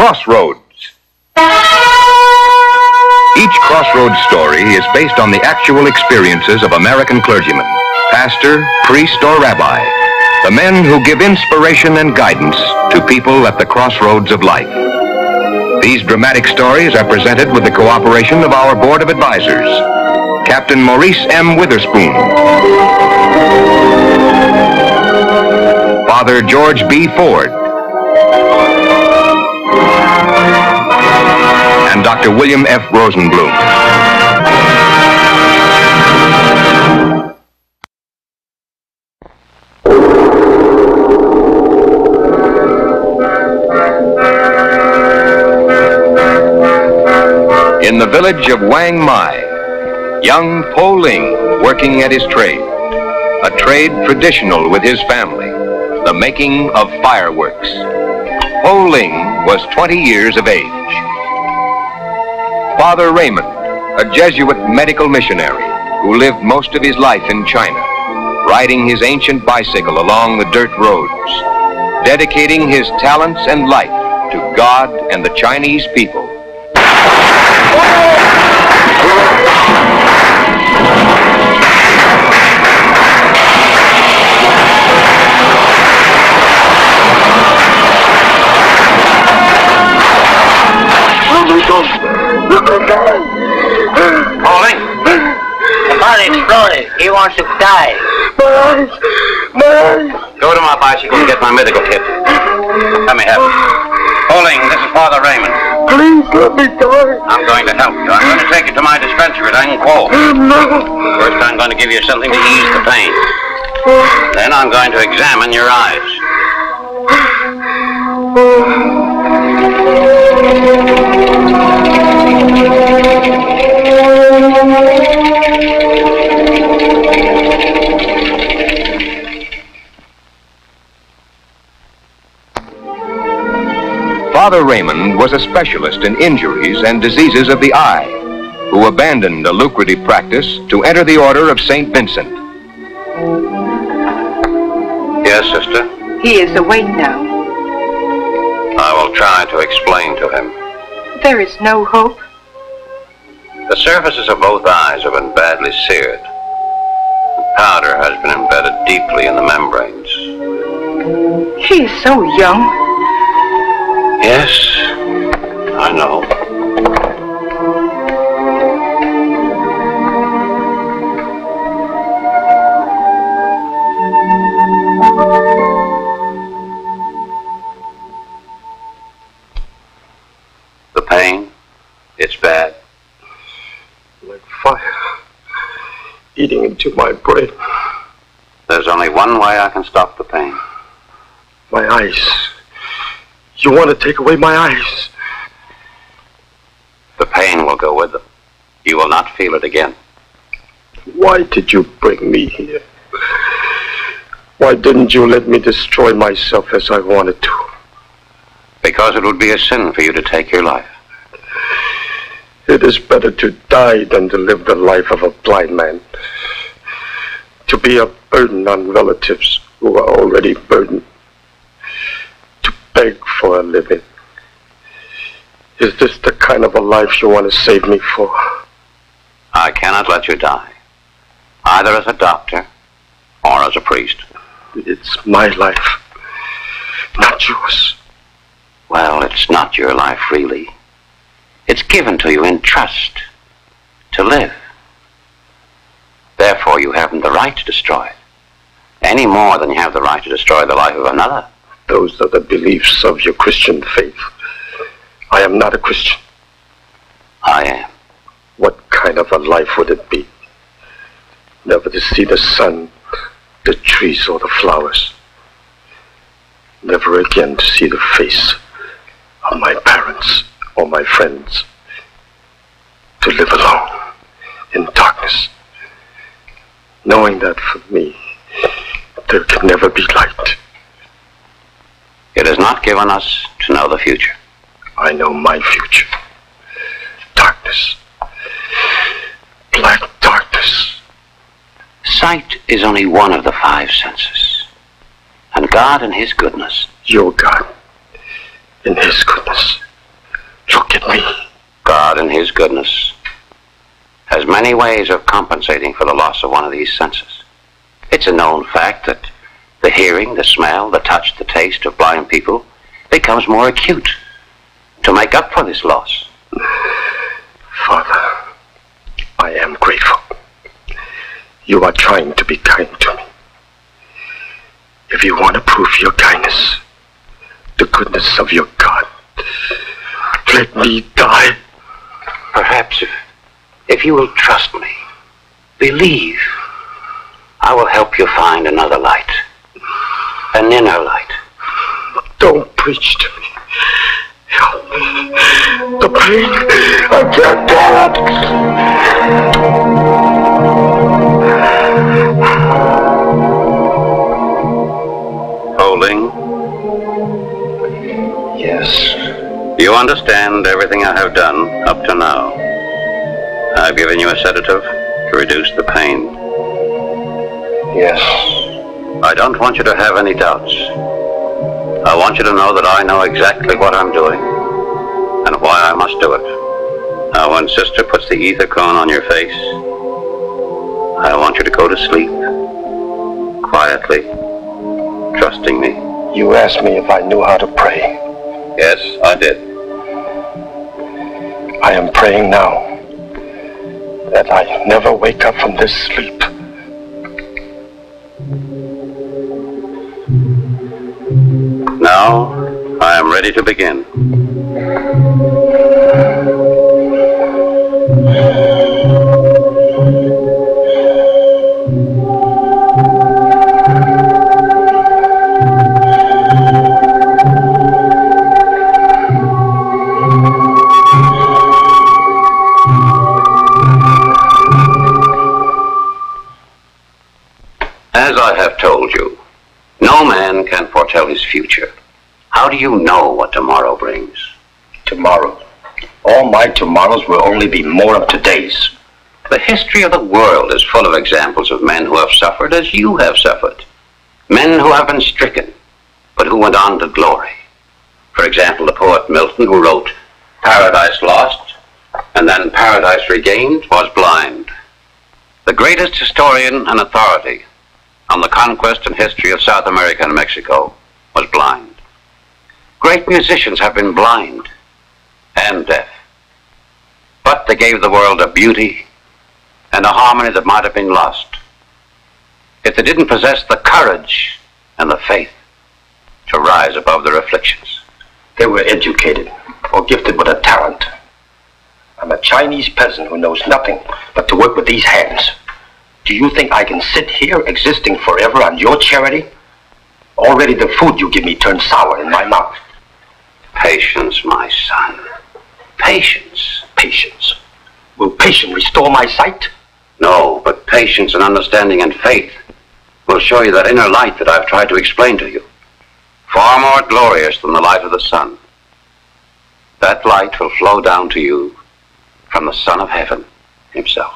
Crossroads. Each Crossroads story is based on the actual experiences of American clergymen, pastor, priest, or rabbi, the men who give inspiration and guidance to people at the crossroads of life. These dramatic stories are presented with the cooperation of our Board of Advisors, Captain Maurice M. Witherspoon, Father George B. Ford, and Dr. William F. Rosenblum. In the village of Wang Mai, young Po Ling, working at his trade, a trade traditional with his family, the making of fireworks. Po Ling was 20 years of age. Father Raymond, a Jesuit medical missionary who lived most of his life in China, riding his ancient bicycle along the dirt roads, dedicating his talents and life to God and the Chinese people. Po Ling, the body exploded. He wants to die. My eyes. Go to my bicycle and get my medical kit. Let me have it. Po Ling, this is Father Raymond. Please let me die. I'm going to help you. I'm going to take you to my dispensary at Angpo. No. First, I'm going to give you something to ease the pain. Then I'm going to examine your eyes. Father Raymond was a specialist in injuries and diseases of the eye, who abandoned a lucrative practice to enter the order of St. Vincent. Yes, sister? He is awake now. I will try to explain to him. There is no hope. The surfaces of both eyes have been badly seared. The powder has been embedded deeply in the membranes. He is so young. Yes, I know. The pain, it's bad. Like fire eating into my brain. There's only one way I can stop the pain. My eyes. You want to take away my eyes? The pain will go with them. You will not feel it again. Why did you bring me here? Why didn't you let me destroy myself as I wanted to? Because it would be a sin for you to take your life. It is better to die than to live the life of a blind man. To be a burden on relatives who are already burdened. To beg for a living. Is this the kind of a life you want to save me for? I cannot let you die. Either as a doctor or as a priest. It's my life, not yours. Well, it's not your life, really. It's given to you in trust to live. Therefore, you haven't the right to destroy it, any more than you have the right to destroy the life of another. Those are the beliefs of your Christian faith. I am not a Christian. I am. What kind of a life would it be? Never to see the sun, the trees, or the flowers. Never again to see the face of my parents or my friends. To live alone in darkness, knowing that for me, there can never be light. It is not given us to know the future. I know my future. Darkness. Black darkness. Sight is only one of the five senses. And God in His goodness. Your God in His goodness. goodness, has many ways of compensating for the loss of one of these senses. It's a known fact that the hearing, the smell, the touch, the taste of blind people becomes more acute to make up for this loss. Father, I am grateful. You are trying to be kind to me. If you want to prove your kindness, the goodness of your God, let me die. Perhaps if you will trust me, believe, I will help you find another light, an inner light. Don't preach to me. Help me. The pain, I can't bear it. Po Ling? Yes. You understand everything I have done up to now. I've given you a sedative to reduce the pain. Yes. I don't want you to have any doubts. I want you to know that I know exactly what I'm doing and why I must do it. Now, when Sister puts the ether cone on your face, I want you to go to sleep, quietly, trusting me. You asked me if I knew how to pray. Yes, I did. I am praying now that I never wake up from this sleep. Now, I am ready to begin. As I have told you, no man can foretell his future. How do you know what tomorrow brings? Tomorrow. All my tomorrows will only be more of today's. The history of the world is full of examples of men who have suffered as you have suffered. Men who have been stricken, but who went on to glory. For example, the poet Milton, who wrote, "Paradise lost, and then paradise regained, was blind." The greatest historian and authority on the conquest and history of South America and Mexico was blind. Great musicians have been blind and deaf, but they gave the world a beauty and a harmony that might have been lost if they didn't possess the courage and the faith to rise above their afflictions. They were educated or gifted with a talent. I'm a Chinese peasant who knows nothing but to work with these hands. Do you think I can sit here existing forever on your charity? Already the food you give me turns sour in my mouth. Patience, my son. Patience. Patience. Will patience restore my sight? No, but patience and understanding and faith will show you that inner light that I've tried to explain to you. Far more glorious than the light of the sun. That light will flow down to you from the Son of Heaven himself.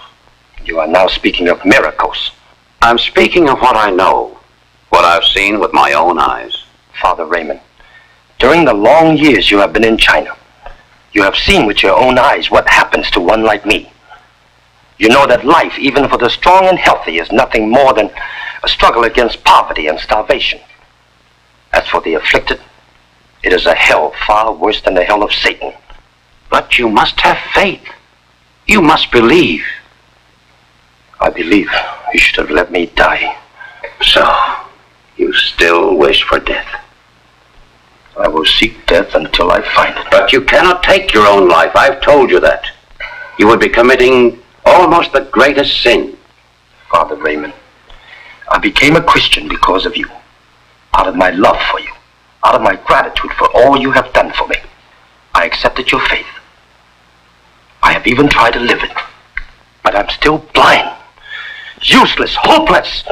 You are now speaking of miracles. I'm speaking of what I know, what I've seen with my own eyes. Father Raymond, during the long years you have been in China, you have seen with your own eyes what happens to one like me. You know that life, even for the strong and healthy, is nothing more than a struggle against poverty and starvation. As for the afflicted, it is a hell far worse than the hell of Satan. But you must have faith. You must believe. I believe you should have let me die. So, you still wish for death? I will seek death until I find it. But you cannot take your own life. I've told you that. You would be committing almost the greatest sin. Father Raymond, I became a Christian because of you. Out of my love for you. Out of my gratitude for all you have done for me. I accepted your faith. I have even tried to live it. But I'm still blind. Useless, hopeless.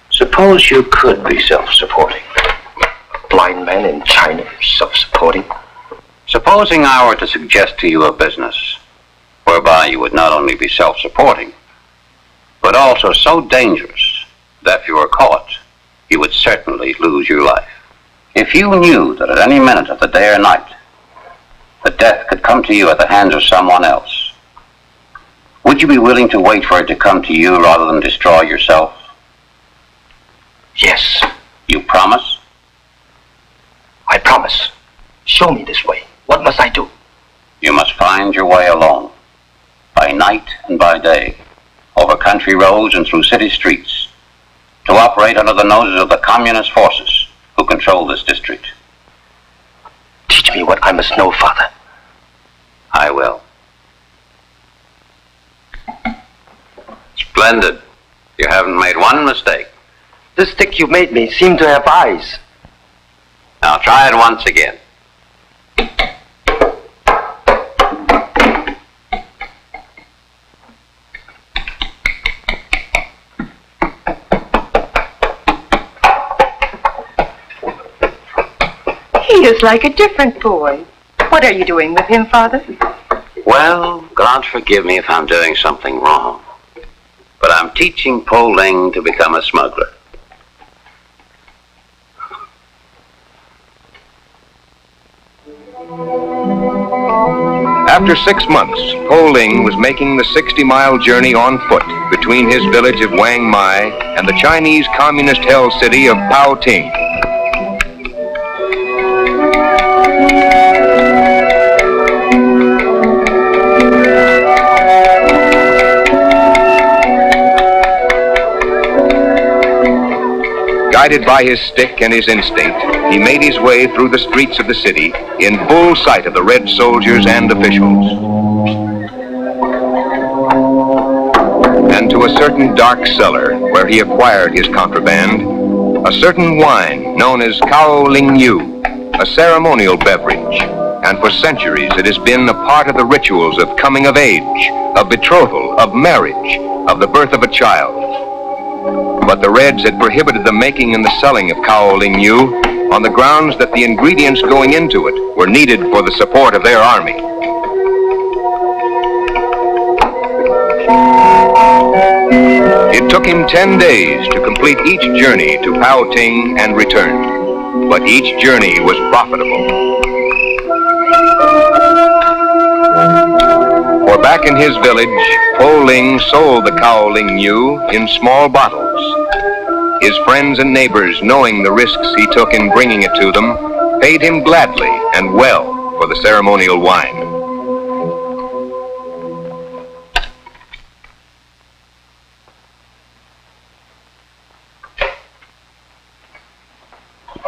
Suppose you could be self-supporting. A blind man in China, self-supporting. Supposing I were to suggest to you a business whereby you would not only be self-supporting, but also so dangerous that if you were caught, you would certainly lose your life. If you knew that at any minute of the day or night, that death could come to you at the hands of someone else, would you be willing to wait for it to come to you rather than destroy yourself? Yes, You promise? I promise. Show me this way. What must I do? You must find your way alone, by night and by day, over country roads and through city streets, to operate under the noses of the communist forces who control this district. Teach me what I must know, Father. I will. Splendid. You haven't made one mistake. This stick you made me seemed to have eyes. Now try it once again. He is like a different boy. What are you doing with him, Father? Well, God forgive me if I'm doing something wrong, but I'm teaching Po Ling to become a smuggler. After 6 months, Po Ling was making the 60-mile journey on foot between his village of Wang Mai and the Chinese communist-held city of Po Ting. Guided by his stick and his instinct, he made his way through the streets of the city in full sight of the Red soldiers and officials. And to a certain dark cellar where he acquired his contraband, a certain wine known as Po Ling, a ceremonial beverage. And for centuries it has been a part of the rituals of coming of age, of betrothal, of marriage, of the birth of a child. But the Reds had prohibited the making and the selling of Po Ling on the grounds that the ingredients going into it were needed for the support of their army. It took him 10 days to complete each journey to Po Ting and return, but each journey was profitable. For back in his village, Po Ling sold the Po Ling in small bottles. His friends and neighbors, knowing the risks he took in bringing it to them, paid him gladly and well for the ceremonial wine.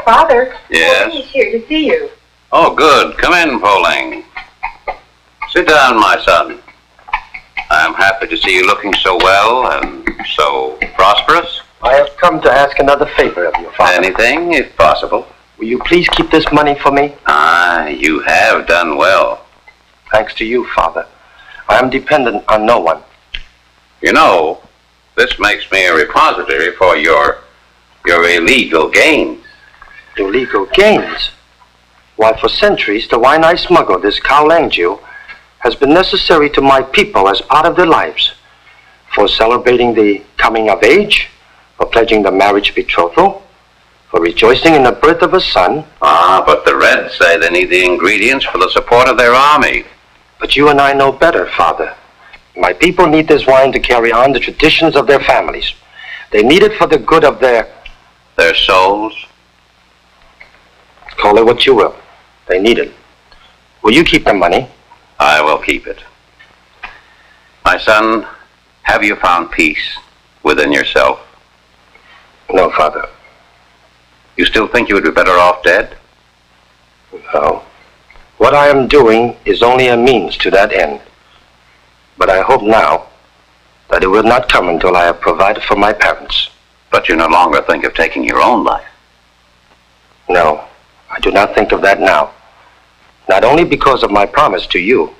Father, Yes? he's here to see you. Oh, good. Come in, Po Ling. Sit down, my son. I'm happy to see you looking so well and so prosperous. I have come to ask another favor of you, Father. Anything, if possible. Will you please keep this money for me? Ah, you have done well. Thanks to you, Father. I am dependent on no one. You know, this makes me a repository for your illegal gains. Illegal gains? Why, for centuries, the wine I smuggled, this Po Ling has been necessary to my people as part of their lives. For celebrating the coming of age, for pledging the marriage betrothal, for rejoicing in the birth of a son. Ah, but the Reds say they need the ingredients for the support of their army. But you and I know better, Father. My people need this wine to carry on the traditions of their families. They need it for the good of their souls. Call it what you will. They need it. Will you keep the money? I will keep it. My son, have you found peace within yourself? No, Father. You still think you would be better off dead? No. What I am doing is only a means to that end. But I hope now that it will not come until I have provided for my parents. But you no longer think of taking your own life. No, I do not think of that now. Not only because of my promise to you,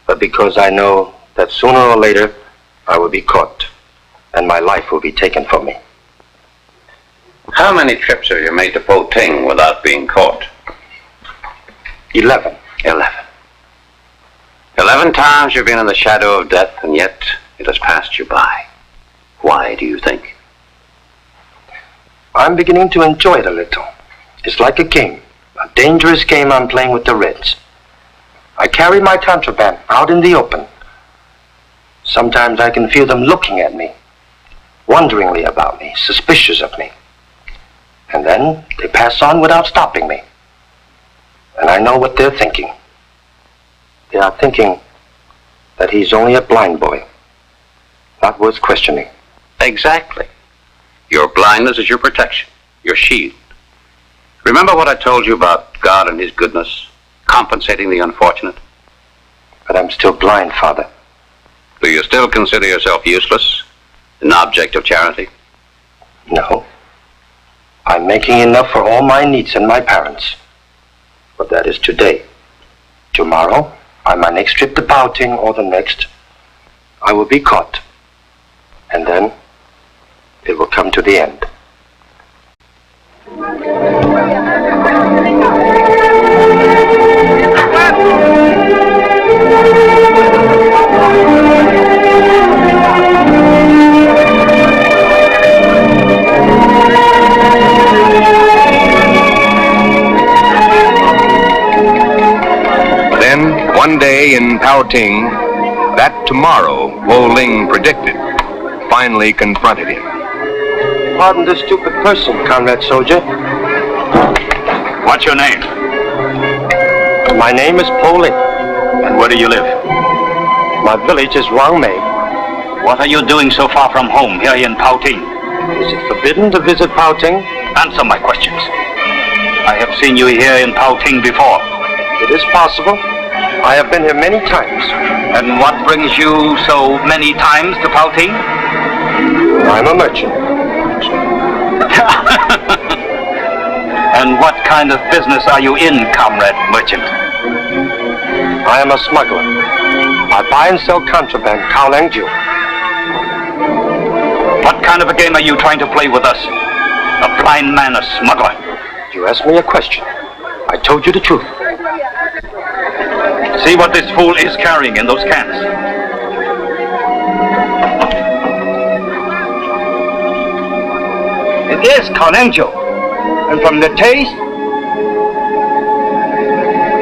but because I know that sooner or later I will be caught and my life will be taken from me. How many trips have you made to Po Ting without being caught? 11. 11 times you've been in the shadow of death, and yet it has passed you by. Why, do you think? I'm beginning to enjoy it a little. It's like a game, a dangerous game I'm playing with the Reds. I carry my contraband out in the open. Sometimes I can feel them looking at me, wonderingly about me, suspicious of me. And then they pass on without stopping me. And I know what they're thinking. They are thinking that he's only a blind boy, not worth questioning. Exactly. Your blindness is your protection, your shield. Remember what I told you about God and his goodness, compensating the unfortunate? But I'm still blind, Father. Do you still consider yourself useless, an object of charity? No. I'm making enough for all my needs and my parents. But that is today. Tomorrow, on my next trip to Po Ling or the next, I will be caught. And then, it will come to the end. Then, one day in Po Ling, that tomorrow Po Ling predicted finally confronted him. Pardon this stupid person, comrade soldier. What's your name? My name is Po Ling. And where do you live? My village is Raymond. What are you doing so far from home here in Po Ling? Is it forbidden to visit Po Ling? Answer my questions. I have seen you here in Po Ling before. It is possible. I have been here many times. And what brings you so many times to Po Ling? I'm a merchant. And what kind of business are you in, comrade merchant? I am a smuggler. I buy and sell contraband, Keye. What kind of a game are you trying to play with us? A blind man, a smuggler. You asked me a question. I told you the truth. See what this fool is carrying in those cans. It is Keye. And from the taste,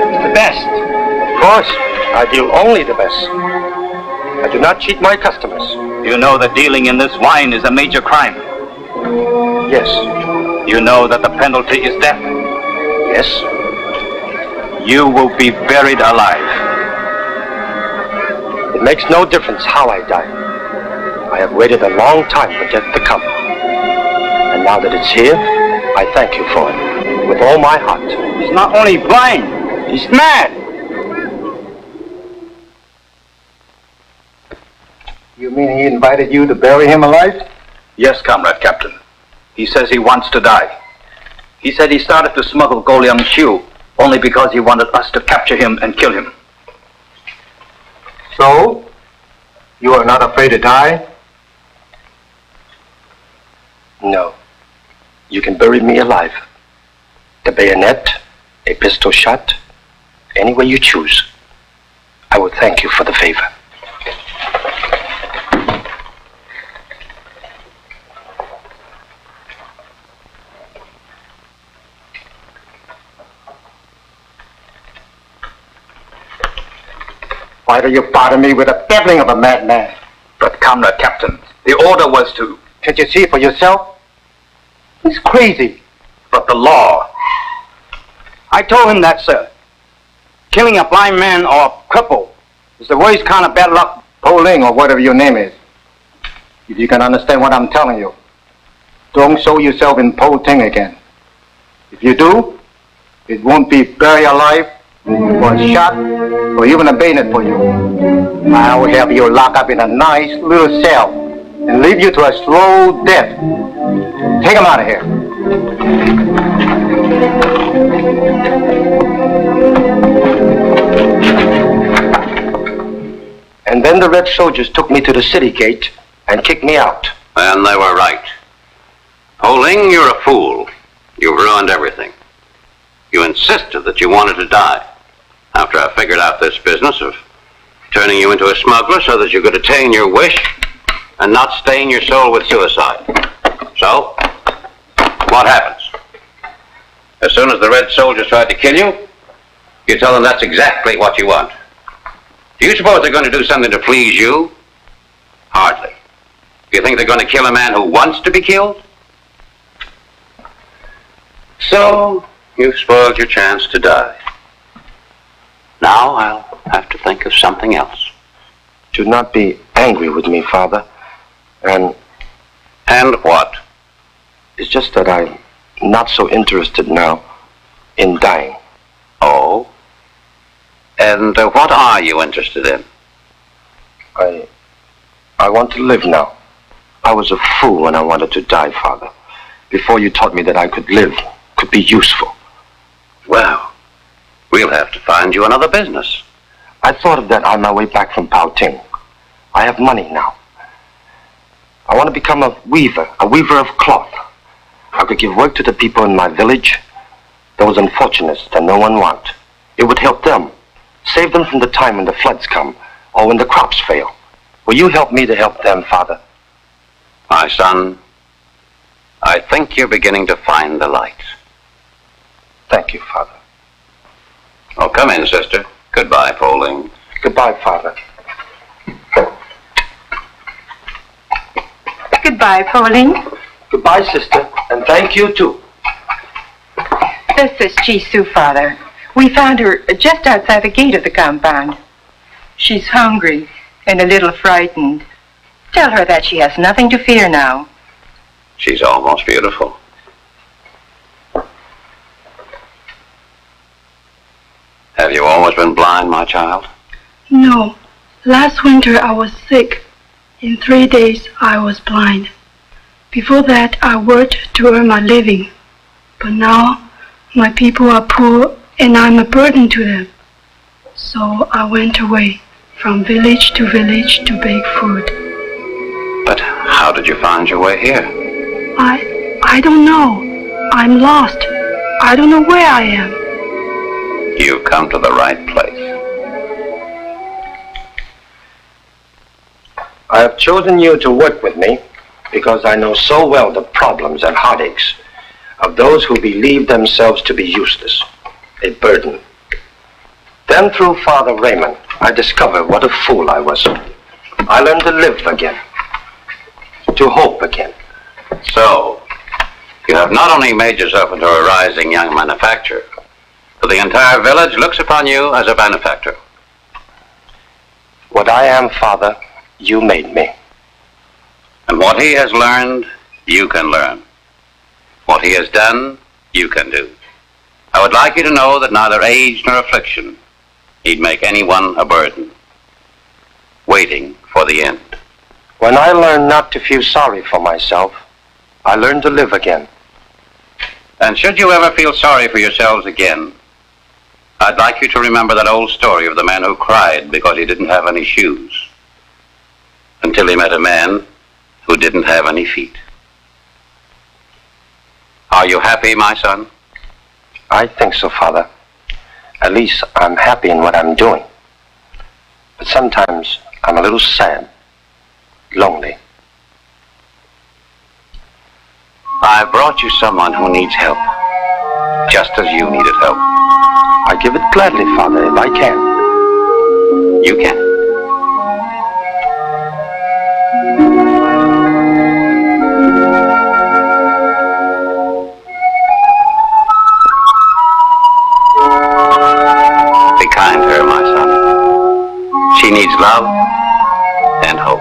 it's the best. Of course, I deal only the best. I do not cheat my customers. You know that dealing in this wine is a major crime. Yes. You know that the penalty is death. Yes. You will be buried alive. It makes no difference how I die. I have waited a long time for death to come. And now that it's here, I thank you for it, with all my heart. He's not only blind, he's mad. You mean he invited you to bury him alive? Yes, comrade captain. He says he wants to die. He said he started to smuggle Goleong Shu only because he wanted us to capture him and kill him. So, you are not afraid to die? No. You can bury me alive. The bayonet, a pistol shot, any way you choose. I will thank you for the favor. Why do you bother me with the babbling of a madman? But comrade captain, the order was to... Can't you see for yourself? He's crazy. But the law... I told him that, sir. Killing a blind man or a cripple is the worst kind of bad luck. Po Ling, or whatever your name is. If you can understand what I'm telling you, don't show yourself in Po Ling again. If you do, it won't be buried alive, or shot, or even a bayonet for you. I will have you locked up in a nice little cell and leave you to a slow death. Take him out of here. And then the red soldiers took me to the city gate and kicked me out. And they were right. Po Ling, you're a fool. You've ruined everything. You insisted that you wanted to die after I figured out this business of turning you into a smuggler so that you could attain your wish and not stain your soul with suicide. So, what happens? As soon as the red soldiers tried to kill you, You tell them that's exactly what you want. Do you suppose they're going to do something to please you? Hardly. Do you think they're going to kill a man who wants to be killed? So, you've spoiled your chance to die. Now I'll have to think of something else. Do not be angry with me, Father. And what? It's just that I'm not so interested now in dying. Oh? And what are you interested in? I want to live now. I was a fool when I wanted to die, Father. Before you taught me that I could live, could be useful. Well, we'll have to find you another business. I thought of that on my way back from Po Ling. I have money now. I want to become a weaver of cloth. I could give work to the people in my village, those unfortunates that no one wants. It would help them, save them from the time when the floods come, or when the crops fail. Will you help me to help them, Father? My son, I think you're beginning to find the light. Thank you, Father. Oh, come in, sister. Goodbye, Po Ling. Goodbye, Father. Goodbye, Po Ling. Goodbye, sister, and thank you, too. This is Jisoo, Father. We found her just outside the gate of the compound. She's hungry and a little frightened. Tell her that she has nothing to fear now. She's almost beautiful. Have you always been blind, my child? No. Last winter I was sick. In 3 days I was blind. Before that I worked to earn my living. But now my people are poor and I'm a burden to them. So I went away from village to beg food. But how did you find your way here? I don't know. I'm lost. I don't know where I am. You've come to the right place. I have chosen you to work with me because I know so well the problems and heartaches of those who believe themselves to be useless, a burden. Then through Father Raymond, I discovered what a fool I was. I learned to live again, to hope again. So, you have not only made yourself into a rising young manufacturer, but the entire village looks upon you as a benefactor. What I am, Father, you made me. And what he has learned, you can learn. What he has done, you can do. I would like you to know that neither age nor affliction need make anyone a burden. Waiting for the end. When I learned not to feel sorry for myself, I learned to live again. And should you ever feel sorry for yourselves again, I'd like you to remember that old story of the man who cried because he didn't have any shoes, until he met a man who didn't have any feet. Are you happy, my son? I think so, Father. At least I'm happy in what I'm doing. But sometimes I'm a little sad, lonely. I've brought you someone who needs help, just as you needed help. I give it gladly, Father, if I can. You can. Be kind to her, my son. She needs love and hope.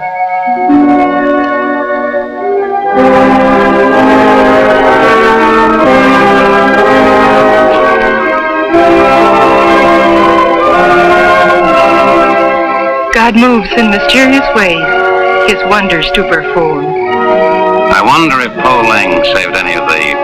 God moves in mysterious ways, his wonders to perform. I wonder if Po Ling saved any of the